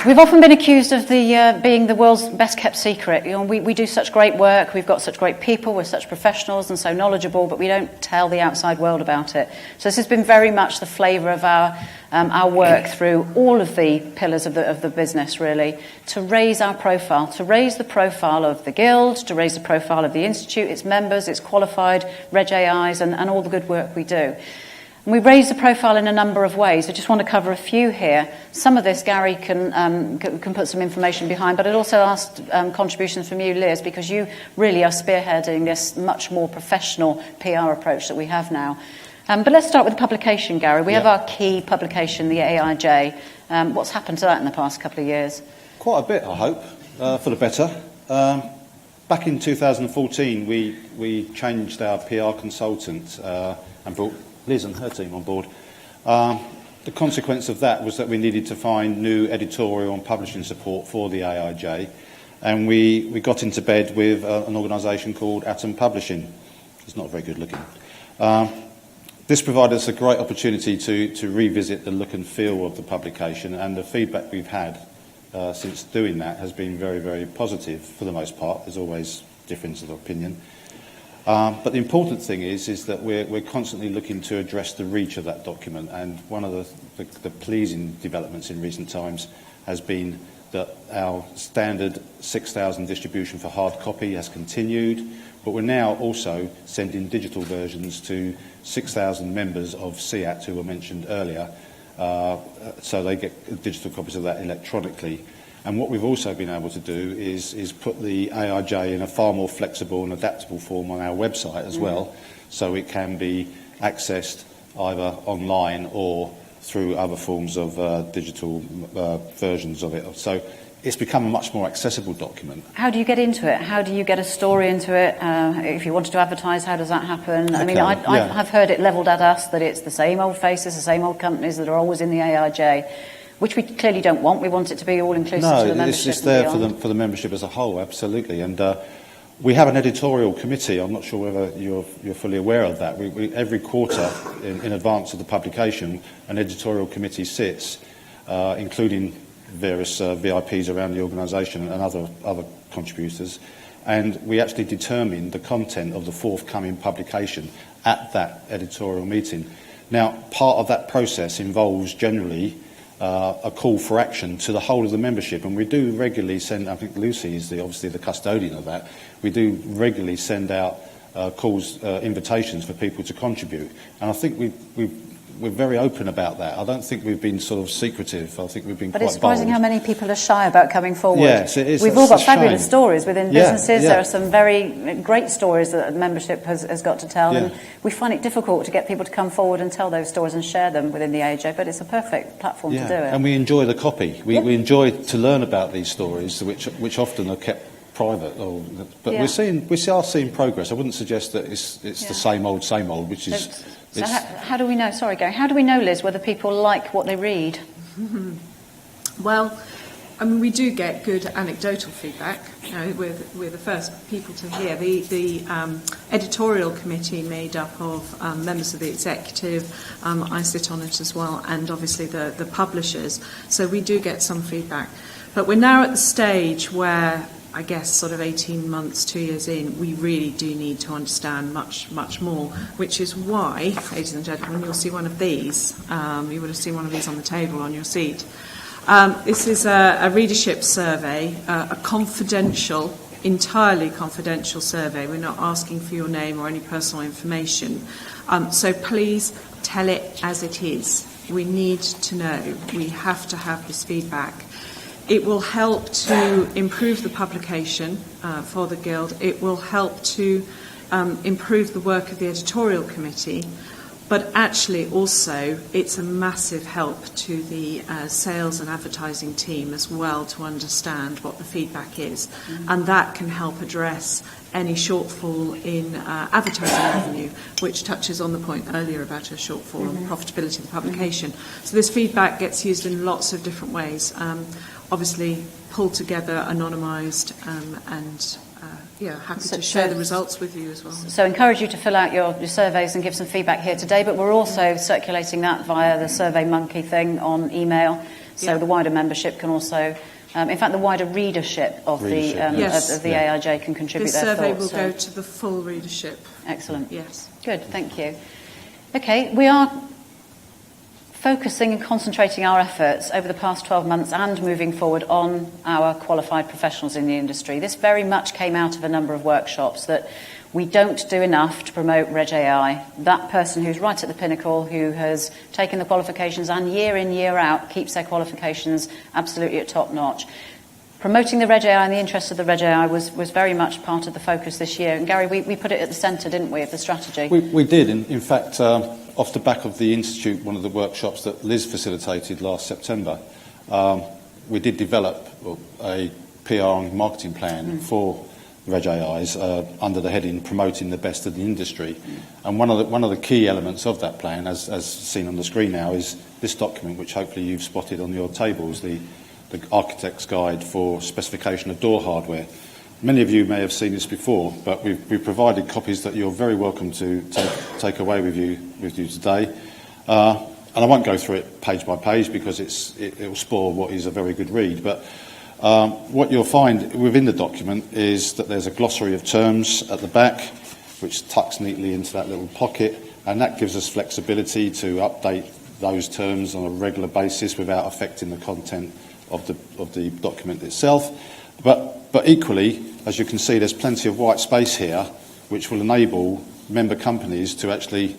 We've often been accused of being the world's best kept secret. You know, we do such great work, we've got such great people, we're such professionals and so knowledgeable, but we don't tell the outside world about it. So this has been very much the flavour of our work through all of the pillars of the business, really, to raise our profile, to raise the profile of the Guild, to raise the profile of the Institute, its members, its qualified Reg AIs, and all the good work we do. And we raise the profile in a number of ways. I just want to cover a few here. Some of this Gary can put some information behind, but I'd also asked contributions from you, Liz, because you really are spearheading this much more professional PR approach that we have now. But let's start with the publication, Gary. We have our key publication, the AIJ. What's happened to that in the past couple of years? Quite a bit, I hope, for the better. Back in 2014, we changed our PR consultant and brought Liz and her team on board. The consequence of that was that we needed to find new editorial and publishing support for the AIJ, and we got into bed with an organisation called Atom Publishing. It's not very good looking. This provided us a great opportunity to revisit the look and feel of the publication, and the feedback we've had since doing that has been very, very positive for the most part. There's always differences of opinion. But the important thing is that we're constantly looking to address the reach of that document, and one of the pleasing developments in recent times has been that our standard 6,000 distribution for hard copy has continued, but we're now also sending digital versions to 6,000 members of SEAT who were mentioned earlier, so they get digital copies of that electronically. And what we've also been able to do is put the AIJ in a far more flexible and adaptable form on our website as well, so it can be accessed either online or through other forms of digital versions of it. So it's become a much more accessible document. How do you get into it? How do you get a story into it? If you wanted to advertise, how does that happen? I mean, I've heard it levelled at us that it's the same old faces, the same old companies that are always in the AIJ, which we clearly don't want. We want it to be all-inclusive to the membership. No, it's there for the membership as a whole, absolutely. And we have an editorial committee. I'm not sure whether you're fully aware of that. We every quarter, in advance of the publication, an editorial committee sits, including various VIPs around the organisation and other contributors, and we actually determine the content of the forthcoming publication at that editorial meeting. Now, part of that process involves generally a call for action to the whole of the membership, and we do regularly send, I think Lucy is obviously the custodian of that, we do regularly send out invitations for people to contribute, and I think we're very open about that. I don't think we've been sort of secretive. I think we've been quite bold. But it's surprising how many people are shy about coming forward. Yes, it is. We've all got fabulous stories within businesses. Yeah. There are some very great stories that membership has got to tell, and we find it difficult to get people to come forward and tell those stories and share them within the AJ, but it's a perfect platform to do it. And we enjoy the copy. We enjoy to learn about these stories, which often are kept private. But we are seeing progress. I wouldn't suggest that it's the same old, which is... So how do we know, sorry Gary, how do we know, Liz, whether people like what they read? Well, I mean, we do get good anecdotal feedback. You know, we're the first people to hear. The editorial committee made up of members of the executive, I sit on it as well, and obviously the publishers. So we do get some feedback. But we're now at the stage where, I guess, sort of 18 months, 2 years in, we really do need to understand much, much more, which is why, ladies and gentlemen, you'll see one of these. You would have seen one of these on the table on your seat. This is a readership survey, a confidential, entirely confidential survey. We're not asking for your name or any personal information. So please tell it as it is. We need to know. We have to have this feedback. It will help to improve the publication for the Guild. It will help to improve the work of the editorial committee. But actually also it's a massive help to the sales and advertising team as well to understand what the feedback is. And that can help address any shortfall in advertising revenue, which touches on the point earlier about a shortfall in profitability of the publication. So this feedback gets used in lots of different ways. Obviously pulled together, anonymised and happy to share the results with you as well. So encourage you to fill out your surveys and give some feedback here today, but we're also circulating that via the Survey Monkey thing on email, so the wider membership can also, in fact, the wider readership of the AIJ can contribute their thoughts. This survey will go to the full readership. Excellent. Yes. Good, thank you. Okay, we are focusing and concentrating our efforts over the past 12 months and moving forward on our qualified professionals in the industry. This very much came out of a number of workshops that we don't do enough to promote Reg AI. That person who's right at the pinnacle, who has taken the qualifications and year in, year out, keeps their qualifications absolutely at top notch. Promoting the Reg AI in the interest of the Reg AI was very much part of the focus this year. And Gary, we put it at the centre, didn't we, of the strategy? We did. In fact, off the back of the Institute, one of the workshops that Liz facilitated last September, we did develop a PR and marketing plan for Reg AIs under the heading Promoting the Best of the Industry. And one of the key elements of that plan, as seen on the screen now, is this document, which hopefully you've spotted on your tables, the Architect's Guide for Specification of Door Hardware. Many of you may have seen this before, but we've provided copies that you're very welcome to take away with you today. And I won't go through it page by page because it will spoil what is a very good read. But what you'll find within the document is that there's a glossary of terms at the back, which tucks neatly into that little pocket, and that gives us flexibility to update those terms on a regular basis without affecting the content of the document itself. But equally, as you can see, there's plenty of white space here, which will enable member companies to actually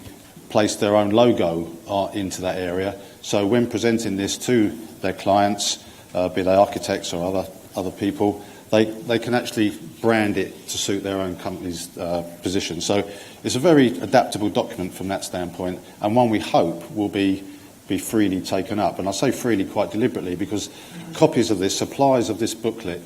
place their own logo into that area. So when presenting this to their clients, be they architects or other people, they can actually brand it to suit their own company's position. So it's a very adaptable document from that standpoint, and one we hope will be freely taken up. And I say freely quite deliberately because copies of this, supplies of this booklet,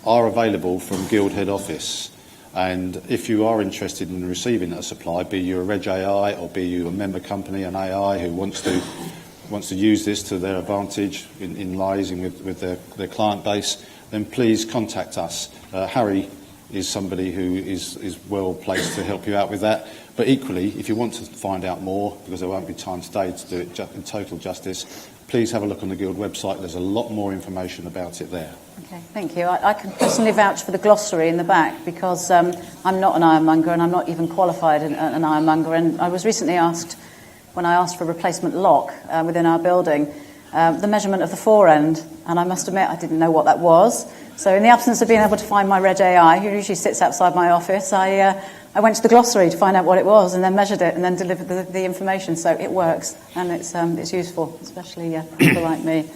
are available from Guild Head Office. And if you are interested in receiving a supply, be you a Reg AI or be you a member company, an AI who wants to use this to their advantage in liaising with their client base, then please contact us. Harry is somebody who is well placed to help you out with that. But equally, if you want to find out more, because there won't be time today to do it in total justice, please have a look on the Guild website. There's a lot more information about it there. Okay, thank you. I can personally vouch for the glossary in the back because I'm not an ironmonger and I'm not even qualified an ironmonger. And I was recently asked, when I asked for a replacement lock within our building, the measurement of the forend, and I must admit I didn't know what that was. So in the absence of being able to find my Reg AI, who usually sits outside my office, I went to the glossary to find out what it was and then measured it and then delivered the information. So it works and it's useful, especially people like me.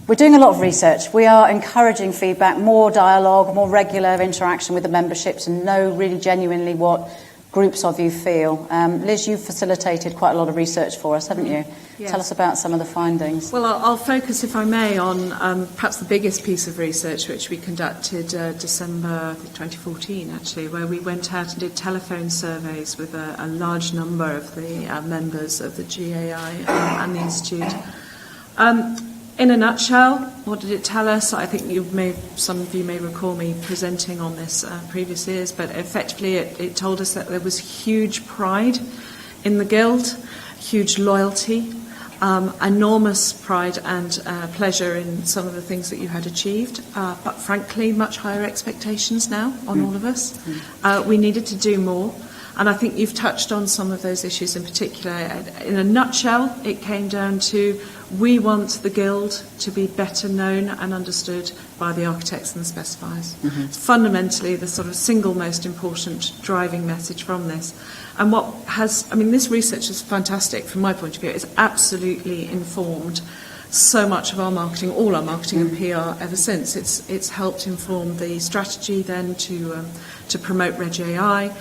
We're doing a lot of research. We are encouraging feedback, more dialogue, more regular interaction with the membership to know really genuinely what groups of you feel. Liz, you've facilitated quite a lot of research for us, haven't you? Yes. Tell us about some of the findings. Well, I'll focus, if I may, on perhaps the biggest piece of research which we conducted December 2014, actually, where we went out and did telephone surveys with a large number of the members of the GAI and the Institute. In a nutshell, what did it tell us? I think some of you may recall me presenting on this previous years, but effectively it told us that there was huge pride in the Guild, huge loyalty, enormous pride and pleasure in some of the things that you had achieved, but frankly, much higher expectations now on all of us. We needed to do more, and I think you've touched on some of those issues in particular. In a nutshell, it came down to we want the Guild to be better known and understood by the architects and the specifiers. It's fundamentally the sort of single most important driving message from this. And this research is fantastic from my point of view. It's absolutely informed so much of our marketing, all our marketing and PR ever since. It's helped inform the strategy then to promote Reg AI.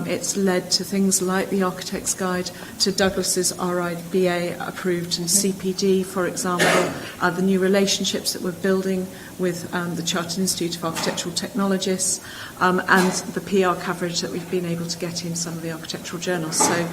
It's led to things like the Architect's Guide, to Douglas's RIBA approved CPD, for example, the new relationships that we're building with the Chartered Institute of Architectural Technologists, and the PR coverage that we've been able to get in some of the architectural journals. So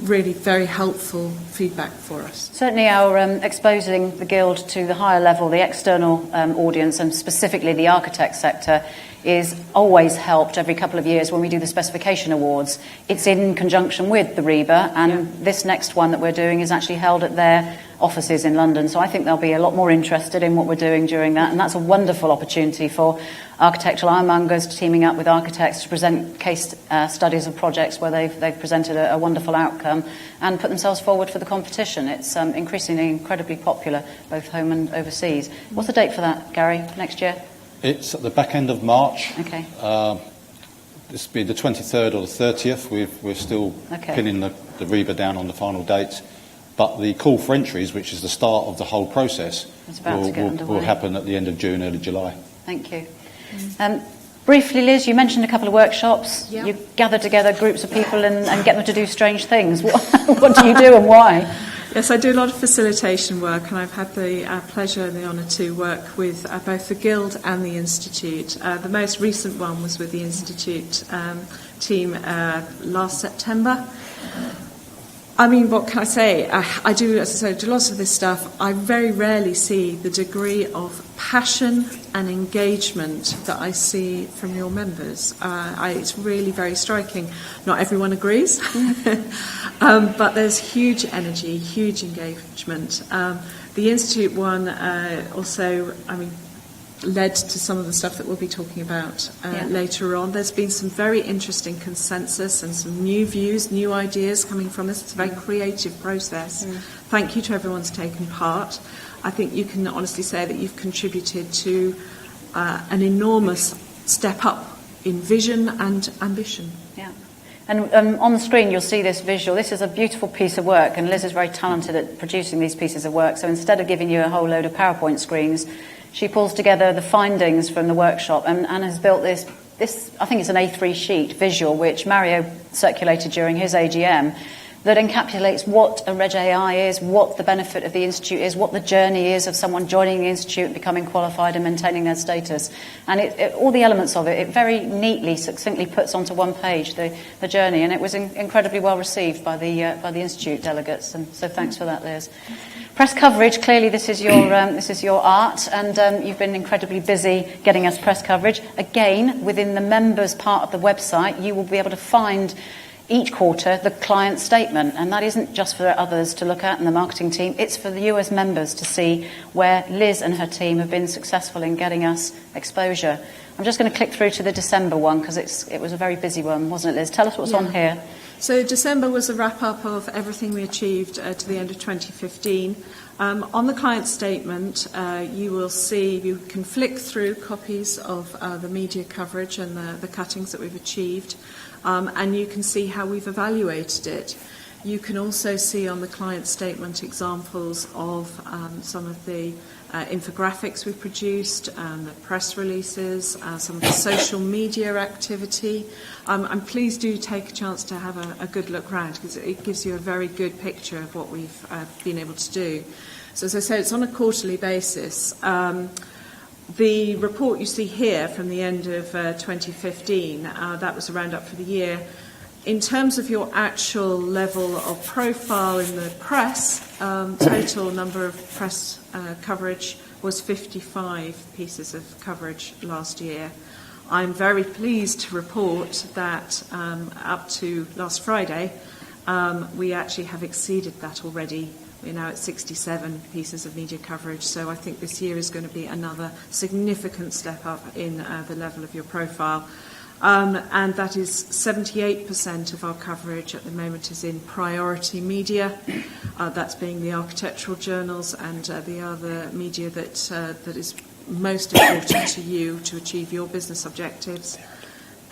really very helpful feedback for us. Certainly our exposing the Guild to the higher level, the external audience, and specifically the architect sector, is always helped every couple of years when we do the specification awards. It's in conjunction with the REBA, and this next one that we're doing is actually held at their offices in London. So I think they'll be a lot more interested in what we're doing during that, and that's a wonderful opportunity for architectural ironmongers teaming up with architects to present case studies of projects where they've presented a wonderful outcome and put themselves forward for the competition. It's increasingly incredibly popular, both home and overseas. What's the date for that, Gary, next year? It's at the back end of March. Okay. This will be the 23rd or the 30th. We're still pinning the REBA down on the final dates. But the call for entries, which is the start of the whole process, will happen at the end of June, early July. Thank you. Briefly, Liz, you mentioned a couple of workshops. Yeah. You gather together groups of people and get them to do strange things. What do you do and why? Yes, I do a lot of facilitation work, and I've had the pleasure and the honour to work with both the Guild and the Institute. The most recent one was with the Institute team last September. I mean, what can I say? I do, as I say, do lots of this stuff. I very rarely see the degree of passion and engagement that I see from your members. It's really very striking. Not everyone agrees, but there's huge energy, huge engagement. The Institute one also, I mean, led to some of the stuff that we'll be talking about later on. There's been some very interesting consensus and some new views, new ideas coming from this. It's a very creative process. Thank you to everyone who's taken part. I think you can honestly say that you've contributed to an enormous step up in vision and ambition. Yeah. And on the screen you'll see this visual. This is a beautiful piece of work, and Liz is very talented at producing these pieces of work. So instead of giving you a whole load of PowerPoint screens, she pulls together the findings from the workshop and has built this, I think it's an A3 sheet visual, which Mario circulated during his AGM, that encapsulates what a Reg AI is, what the benefit of the Institute is, what the journey is of someone joining the Institute, becoming qualified and maintaining their status. And all the elements of it very neatly, succinctly puts onto one page the journey, and it was incredibly well received by the Institute delegates, and so thanks for that, Liz. Press coverage, clearly this is your art, and you've been incredibly busy getting us press coverage. Again, within the members part of the website, you will be able to find each quarter the client statement, and that isn't just for others to look at and the marketing team, it's for the US members to see where Liz and her team have been successful in getting us exposure. I'm just going to click through to the December one because it was a very busy one, wasn't it, Liz? Tell us what's on here. So December was a wrap-up of everything we achieved to the end of 2015. On the client statement, you will see, you can flick through copies of the media coverage and the cuttings that we've achieved, and you can see how we've evaluated it. You can also see on the client statement examples of some of the infographics we've produced, the press releases, some of the social media activity. And please do take a chance to have a good look round because it gives you a very good picture of what we've been able to do. So as I said, it's on a quarterly basis. The report you see here from the end of 2015, that was a roundup for the year. In terms of your actual level of profile in the press, total number of press coverage was 55 pieces of coverage last year. I'm very pleased to report that up to last Friday, we actually have exceeded that already. We're now at 67 pieces of media coverage, so I think this year is going to be another significant step up in the level of your profile. And that is 78% of our coverage at the moment is in priority media. That's being the architectural journals and the other media that is most important to you to achieve your business objectives.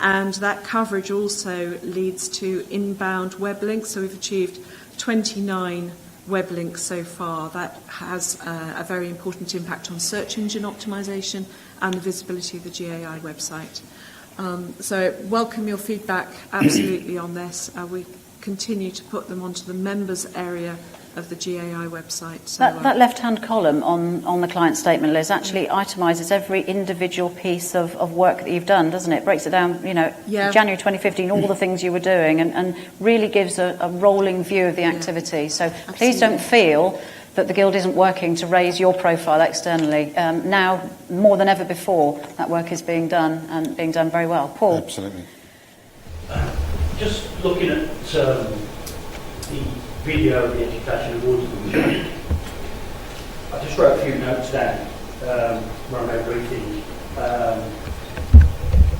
And that coverage also leads to inbound web links. So we've achieved 29 web links so far. That has a very important impact on search engine optimization and the visibility of the GAI website. So welcome your feedback absolutely on this. We continue to put them onto the members area of the GAI website. So, that left-hand column on the client statement, Liz, actually itemises every individual piece of work that you've done, doesn't it? Breaks it down, January 2015, all the things you were doing, and really gives a rolling view of the activity. So please don't feel that the Guild isn't working to raise your profile externally. Now, more than ever before, that work is being done, and being done very well. Paul? Absolutely. Just looking at the video of the Education Awards Commission, I just wrote a few notes down where I made briefings.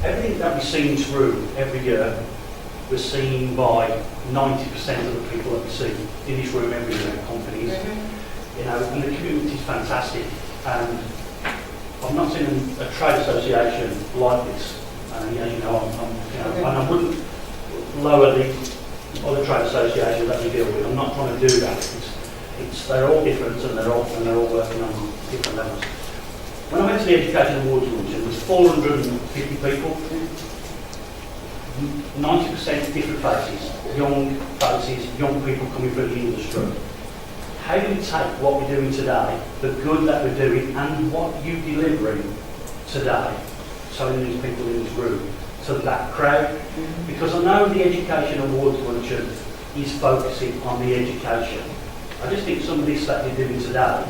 Everything that we see in this room every year was seen by 90% of the people that we see in this room every year, companies. You know, and the community is fantastic. And I've not seen a trade association like this. And as you know, and I wouldn't lower the other trade associations that we deal with. I'm not trying to do that. They're all different, and they're all working on different levels. When I went to the Education Awards luncheon, there was 450 people. 90% different faces, young people coming through the industry. How do we take what we're doing today, the good that we're doing, and what you're delivering today, telling these people in this room, to that crowd? Because I know the Education Awards luncheon is focusing on the education. I just think some of this that you're doing today,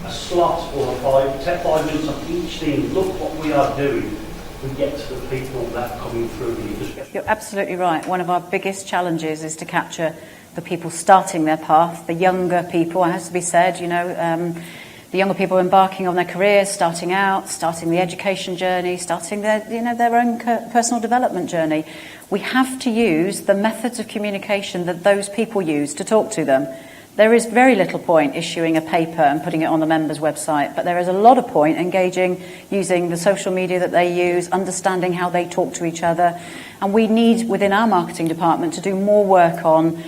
a slot or take 5 minutes on each thing, look what we are doing, we get to the people that are coming through the industry. You're absolutely right. One of our biggest challenges is to capture the people starting their path, the younger people, it has to be said, the younger people embarking on their careers, starting out, starting the education journey, starting their own personal development journey. We have to use the methods of communication that those people use to talk to them. There is very little point issuing a paper and putting it on the members' website, but there is a lot of point engaging, using the social media that they use, understanding how they talk to each other. And we need, within our marketing department, to do more work on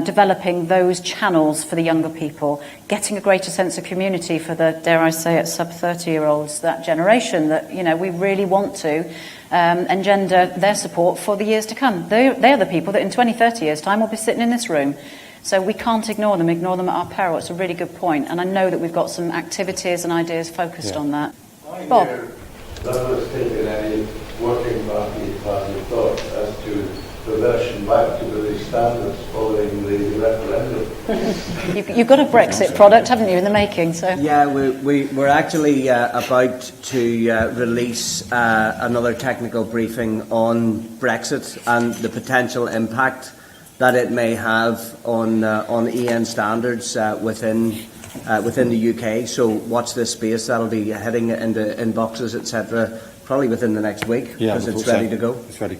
developing those channels for the younger people, getting a greater sense of community for the, dare I say it, sub-30-year-olds, that generation that, we really want to engender their support for the years to come. They're the people that in 20, 30 years' time will be sitting in this room. So we can't ignore them at our peril. It's a really good point. And I know that we've got some activities and ideas focused on that. Bob? Douglas taken any working party thoughts as to reversion back to the standards following the referendum? You've got a Brexit product, haven't you, in the making? So yeah, we're actually about to release another technical briefing on Brexit and the potential impact that it may have on EN standards within the UK. So watch this space. That'll be heading into inboxes, etc. probably within the next week, because it's ready to go. It's ready.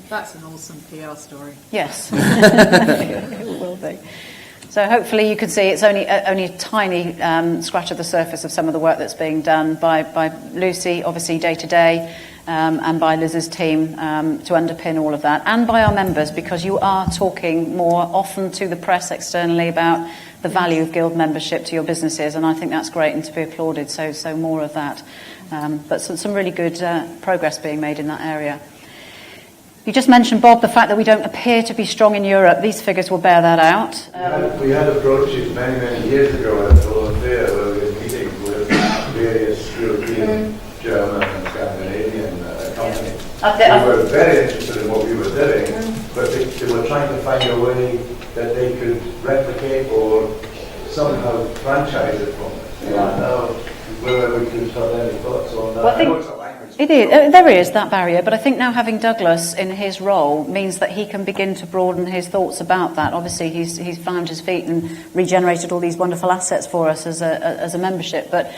That's an awesome PR story. yes, it will be. So hopefully you can see it's only a tiny scratch of the surface of some of the work that's being done by Lucy, obviously day to day, and by Liz's team to underpin all of that, and by our members, because you are talking more often to the press externally about the value of Guild membership to your businesses, and I think that's great and to be applauded, so more of that. But some really good progress being made in that area. You just mentioned, Bob, the fact that we don't appear to be strong in Europe. These figures will bear that out. We had approaches many years ago at Full Fair where we were meeting with various European, German and Scandinavian companies. They were very interested in what we were doing, but they were trying to find a way that they could replicate or somehow franchise it from us. I don't know whether we could have any thoughts on that. Well, it is. There is that barrier, but I think now having Douglas in his role means that he can begin to broaden his thoughts about that. Obviously, he's found his feet and regenerated all these wonderful assets for us as a membership, but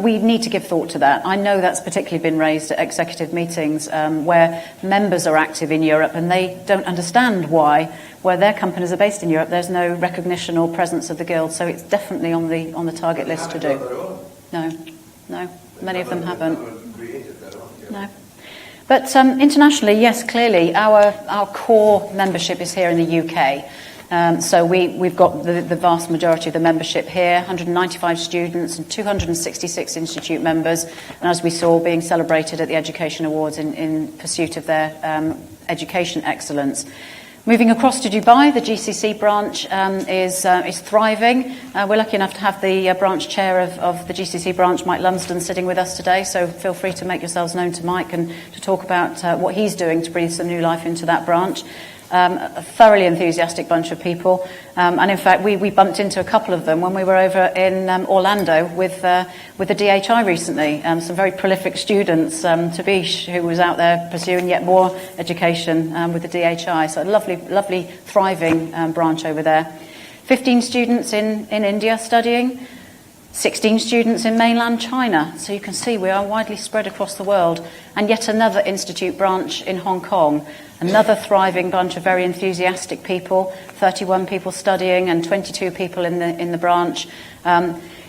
we need to give thought to that. I know that's particularly been raised at executive meetings where members are active in Europe and they don't understand why, where their companies are based in Europe, there's no recognition or presence of the Guild, so it's definitely on the target list to do. No, many of them haven't. No. But internationally, yes, clearly, our core membership is here in the UK. So we've got the vast majority of the membership here, 195 students and 266 institute members, and as we saw, being celebrated at the Education Awards in pursuit of their education excellence. Moving across to Dubai, the GCC branch is thriving. We're lucky enough to have the branch chair of the GCC branch, Mike Lumsden, sitting with us today, so feel free to make yourselves known to Mike and to talk about what he's doing to breathe some new life into that branch. thoroughly enthusiastic bunch of people. And in fact, we bumped into a couple of them when we were over in Orlando with the DHI recently. Some very prolific students, Tabish, who was out there pursuing yet more education with the DHI. So a lovely, thriving branch over there. 15 students in India studying. 16 students in mainland China. So you can see we are widely spread across the world. And yet another institute branch in Hong Kong. Another thriving bunch of very enthusiastic people, 31 people studying and 22 people in the branch.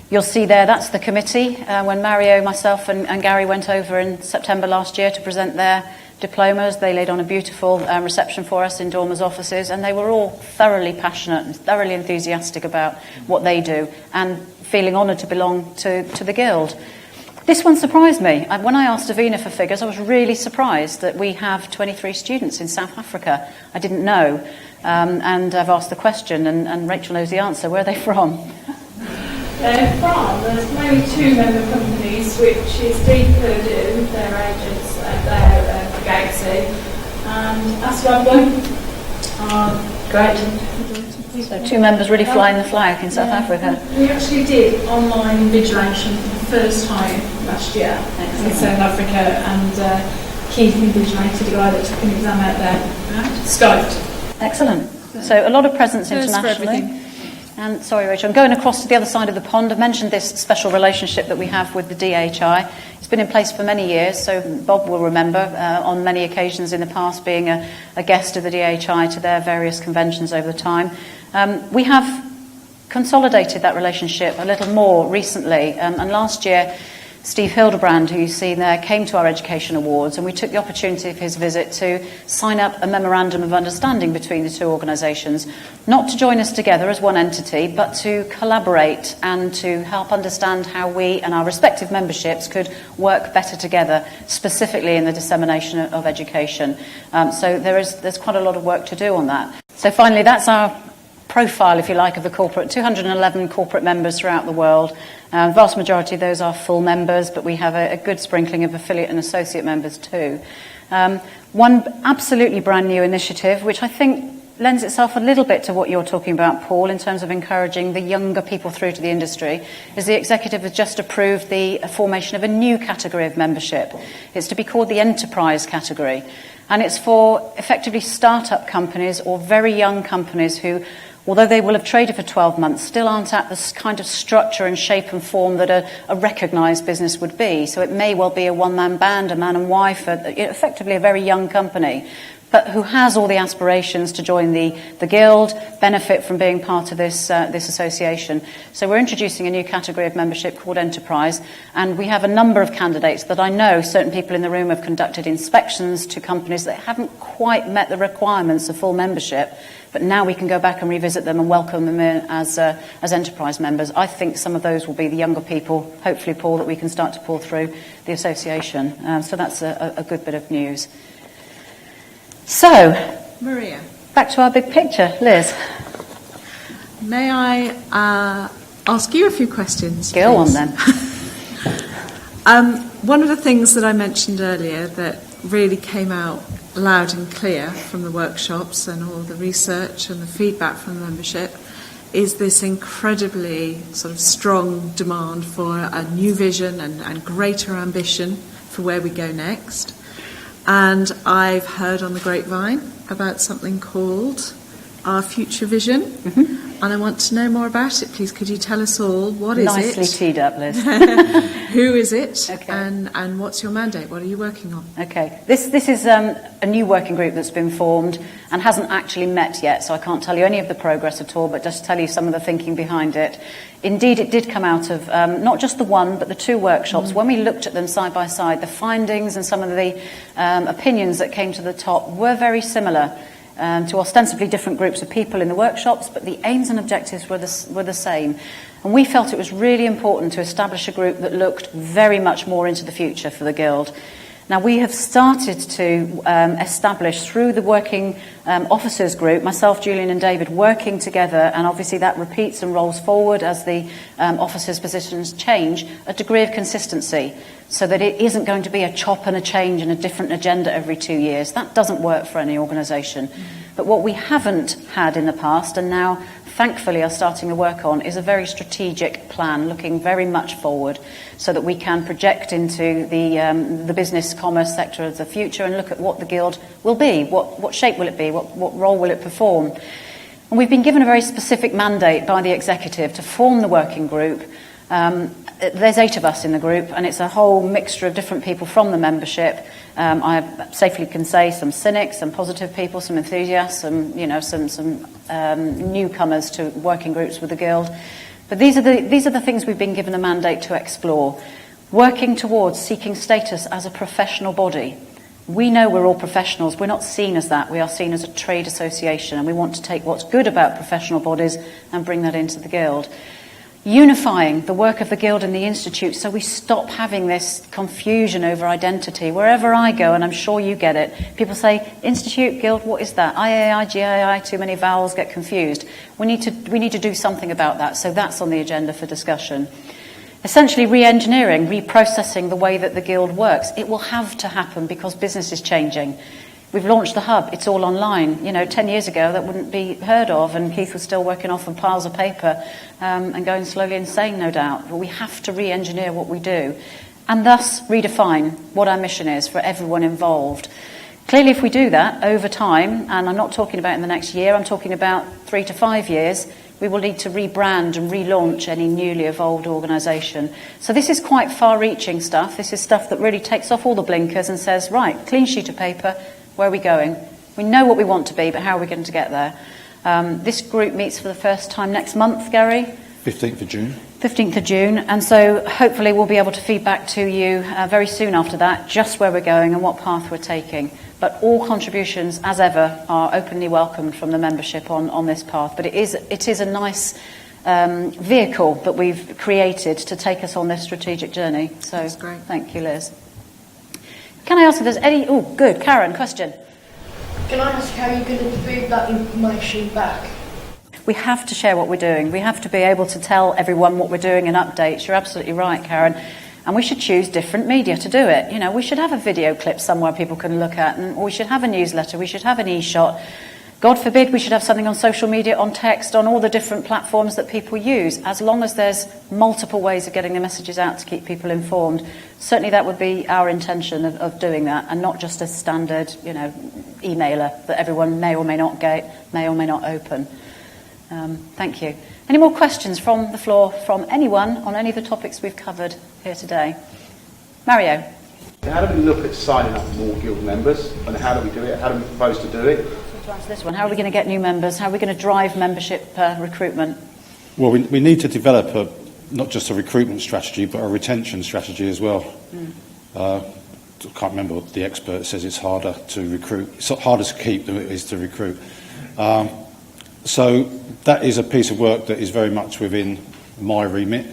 You'll see there, that's the committee. When Mario, myself and Gary went over in September last year to present their diplomas, they laid on a beautiful reception for us in Dormer's offices, and they were all thoroughly passionate and thoroughly enthusiastic about what they do and feeling honoured to belong to the Guild. This one surprised me. When I asked Davina for figures, I was really surprised that we have 23 students in South Africa. I didn't know, and I've asked the question, and Rachel knows the answer. Where are they from? They're from, there's mainly two member companies, which is Deep Purdue, their agents, they're for Galaxy, and Aswabon. Great. So two members really flying the flag in South Africa. We actually did online invigilation for the first time last year in South Africa, and Keith invigilated a guy that took an exam out there. Stoked. Excellent. So a lot of presence internationally. And sorry, Rachel, I'm going across to the other side of the pond. I've mentioned this special relationship that we have with the DHI. It's been in place for many years, so Bob will remember on many occasions in the past being a guest of the DHI to their various conventions over the time. We have consolidated that relationship a little more recently, and last year Steve Hildebrand, who you see there, came to our Education Awards, and we took the opportunity of his visit to sign up a memorandum of understanding between the two organisations, not to join us together as one entity, but to collaborate and to help understand how we and our respective memberships could work better together, specifically in the dissemination of education. So there's quite a lot of work to do on that. So finally, that's our profile, if you like, of the corporate. 211 corporate members throughout the world. Vast majority of those are full members, but we have a good sprinkling of affiliate and associate members too. One absolutely brand new initiative, which I think lends itself a little bit to what you're talking about, Paul, in terms of encouraging the younger people through to the industry, is the executive has just approved the formation of a new category of membership. It's to be called the enterprise category. And it's for effectively start-up companies or very young companies who, although they will have traded for 12 months, still aren't at this kind of structure and shape and form that a recognised business would be. So it may well be a one-man band, a man and wife, effectively a very young company, but who has all the aspirations to join the Guild, benefit from being part of this association. So we're introducing a new category of membership called Enterprise, and we have a number of candidates that I know certain people in the room have conducted inspections to companies that haven't quite met the requirements of full membership, but now we can go back and revisit them and welcome them in as Enterprise members. I think some of those will be the younger people, hopefully, Paul, that we can start to pull through the association. So that's a good bit of news. So, Maria, back to our big picture. Liz. May I ask you a few questions? Go on then. One of the things that I mentioned earlier that really came out loud and clear from the workshops and all the research and the feedback from the membership is this incredibly sort of strong demand for a new vision and greater ambition for where we go next. And I've heard on the grapevine about something called Our Future Vision, and I want to know more about it. Please, could you tell us all what is it? Nicely teed up, Liz. Who is it? Okay. And what's your mandate? What are you working on? Okay. This is a new working group that's been formed and hasn't actually met yet, so I can't tell you any of the progress at all, but just tell you some of the thinking behind it. Indeed, it did come out of not just the one, but the two workshops. When we looked at them side by side, the findings and some of the opinions that came to the top were very similar to ostensibly different groups of people in the workshops, but the aims and objectives were the same. And we felt it was really important to establish a group that looked very much more into the future for the Guild. Now, we have started to establish through the working officers group, myself, Julian and David, working together, and obviously that repeats and rolls forward as the officers' positions change, a degree of consistency, so that it isn't going to be a chop and a change and a different agenda every 2 years. That doesn't work for any organisation. But what we haven't had in the past, and now thankfully are starting to work on, is a very strategic plan looking very much forward, so that we can project into the business commerce sector of the future and look at what the Guild will be, what shape will it be, what role will it perform. And we've been given a very specific mandate by the executive to form the working group. There's 8 of us in the group, and it's a whole mixture of different people from the membership. I safely can say some cynics, some positive people, some enthusiasts, some newcomers to working groups with the Guild. But these are the things we've been given a mandate to explore. Working towards seeking status as a professional body. We know we're all professionals. We're not seen as that. We are seen as a trade association, and we want to take what's good about professional bodies and bring that into the Guild. Unifying the work of the Guild and the Institute, so we stop having this confusion over identity. Wherever I go, and I'm sure you get it, people say, Institute, Guild, what is that? IAI, GAI, too many vowels, get confused. We need to do something about that, so that's on the agenda for discussion. Essentially re-engineering, reprocessing the way that the Guild works. It will have to happen because business is changing. We've launched the hub, it's all online. 10 years ago that wouldn't be heard of, and Keith was still working off on piles of paper and going slowly insane, no doubt. But we have to re-engineer what we do and thus redefine what our mission is for everyone involved. Clearly, if we do that over time, and I'm not talking about in the next year, I'm talking about 3 to 5 years, we will need to rebrand and relaunch any newly evolved organisation. So this is quite far-reaching stuff. This is stuff that really takes off all the blinkers and says, right, clean sheet of paper, where are we going? We know what we want to be, but how are we going to get there? This group meets for the first time next month, Gary? 15th of June. 15th of June, and so hopefully we'll be able to feed back to you very soon after that, just where we're going and what path we're taking. But all contributions, as ever, are openly welcomed from the membership on this path. But it is a nice vehicle that we've created to take us on this strategic journey. So that's great. Thank you, Liz. Can I ask if there's any... Oh, good. Karen, question. Can I ask how you're going to feed that information back? We have to share what we're doing. We have to be able to tell everyone what we're doing in updates. You're absolutely right, Karen. And we should choose different media to do it. We should have a video clip somewhere people can look at, and we should have a newsletter, we should have an e-shot. God forbid we should have something on social media, on text, on all the different platforms that people use, as long as there's multiple ways of getting the messages out to keep people informed. Certainly that would be our intention of doing that, and not just a standard, emailer that everyone may or may not get, may or may not open. Thank you. Any more questions from the floor from anyone on any of the topics we've covered here today? Mario. How do we look at signing up more Guild members, and how do we do it? How do we propose to do it? To answer this one, how are we going to get new members? How are we going to drive membership recruitment? Well, we need to develop not just a recruitment strategy, but a retention strategy as well. I can't remember what the expert says. It's harder to recruit. It's harder to keep than it is to recruit. So that is a piece of work that is very much within my remit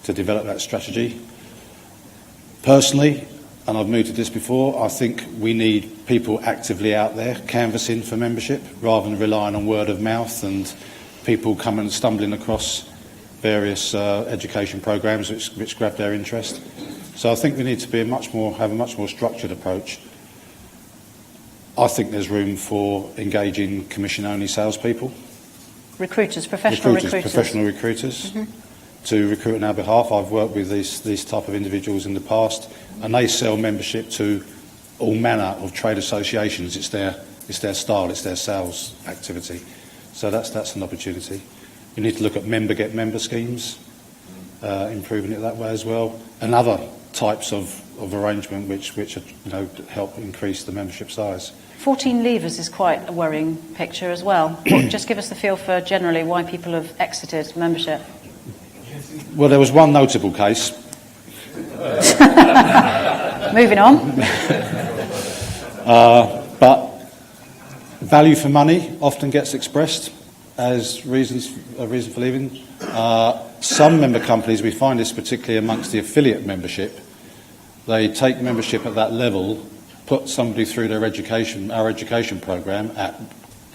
to develop that strategy. Personally, and I've mooted this before, I think we need people actively out there canvassing for membership rather than relying on word of mouth and people coming and stumbling across various education programs which grab their interest. So I think we need to be have a much more structured approach. I think there's room for engaging commission-only salespeople. Recruiters, professional recruiters. Professional recruiters to recruit on our behalf. I've worked with these type of individuals in the past, and they sell membership to all manner of trade associations. It's their style, it's their sales activity. So that's an opportunity. We need to look at member schemes, improving it that way as well, and other types of arrangement which help increase the membership size. 14 leavers is quite a worrying picture as well. Just give us the feel for generally why people have exited membership. Well, there was one notable case. Moving on. But value for money often gets expressed as a reason for leaving. Some member companies, we find this particularly amongst the affiliate membership, they take membership at that level, put somebody through our education programme at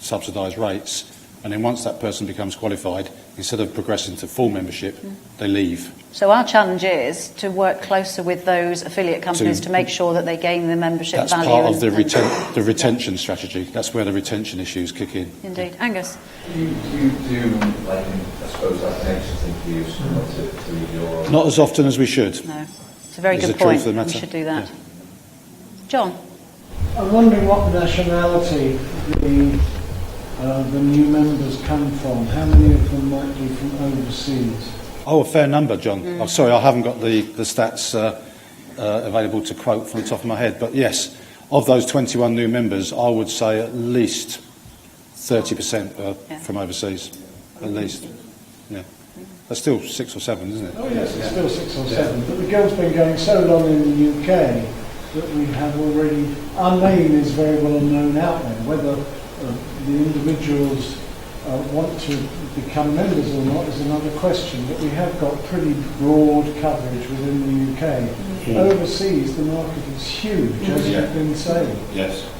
subsidised rates, and then once that person becomes qualified, instead of progressing to full membership, they leave. So our challenge is to work closer with those affiliate companies to make sure that they gain the membership That's value. part of the retention strategy. That's where the retention issues kick in. Indeed. Angus? You do, like, I suppose, like an exit interviews to your... Not as often as we should. No. It's a very Is good the truth point. of the We matter. should do that. Yeah. John? I'm wondering what nationality the new members come from. How many of them might be from overseas? Oh, a fair number, John. Oh, sorry, I haven't got the stats available to quote from the top of my head, but yes, of those 21 new members, I would say at least 30% are from overseas. At least. Yeah. That's still 6 or 7, isn't it? Oh yes, it's still 6 or 7. But the Guild's been going so long in the UK that we have already... Our name is very well known out there. Whether the individuals want to become members or not is another question. But we have got pretty broad coverage within the UK. Mm-hmm. Overseas, the market is huge, as you've been saying. Yes.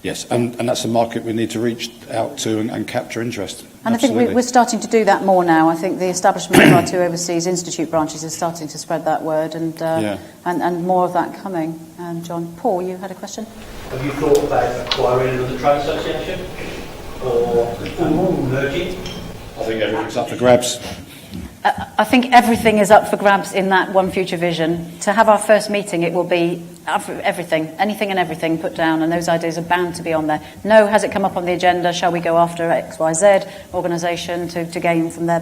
Yes, and that's a market we need to reach out to and capture interest. And Absolutely. I think we're starting to do that more now. I think the establishment of our 2 overseas institute branches is starting to spread that word, and more of that coming. John, Paul, you had a question? Have you thought about acquiring another trade association or merging? I think everything's up for grabs. I think everything is up for grabs in that One Future Vision. To have our first meeting, it will be everything, anything and everything put down, and those ideas are bound to be on there. No, has it come up on the agenda? Shall we go after XYZ organisation to gain from their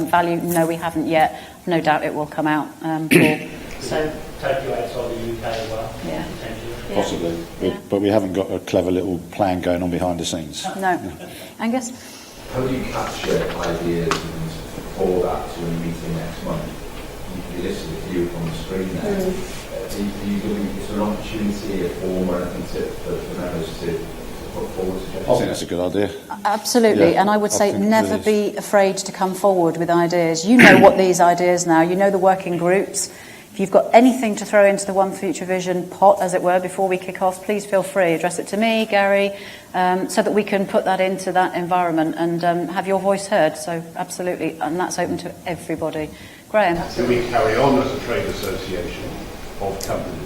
value? No, we haven't yet. No doubt it will come out. Paul. So take you outside the UK as well? Yeah. Potentially. Possibly. Yeah. But we haven't got a clever little plan going on behind the scenes. No. Angus? How do you capture ideas for that to a meeting next month? You listed a few on the screen there. Is there an opportunity, a form or anything for members to put forward suggestions? I think that's a good idea. Absolutely, and I would say never be afraid to come forward with ideas. You know what these ideas now, you know the working groups. If you've got anything to throw into the One Future Vision pot, as it were, before we kick off, please feel free. Address it to me, Gary, so that we can put that into that environment and have your voice heard. So absolutely, and that's open to everybody. Graham? Do we carry on as a trade association of companies?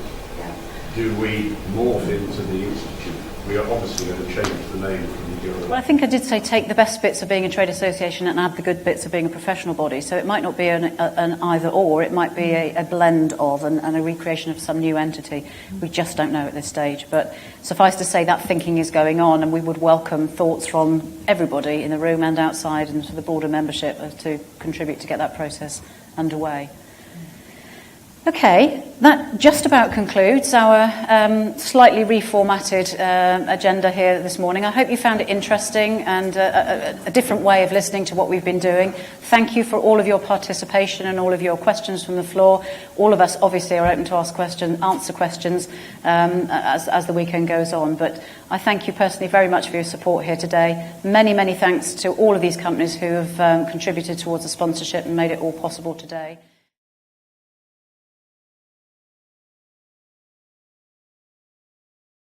Do we morph into the institute? We are obviously going to change the name from the Guild. Well, I think I did say take the best bits of being a trade association and add the good bits of being a professional body. So it might not be an either or, it might be a blend of and a recreation of some new entity. We just don't know at this stage. But suffice to say that thinking is going on, and we would welcome thoughts from everybody in the room and outside and for the broader membership to contribute to get that process underway. Okay, that just about concludes our slightly reformatted agenda here this morning. I hope you found it interesting and a different way of listening to what we've been doing. Thank you for all of your participation and all of your questions from the floor. All of us obviously are open to answer questions as the weekend goes on. But I thank you personally very much for your support here today. Many, many thanks to all of these companies who have contributed towards the sponsorship and made it all possible today.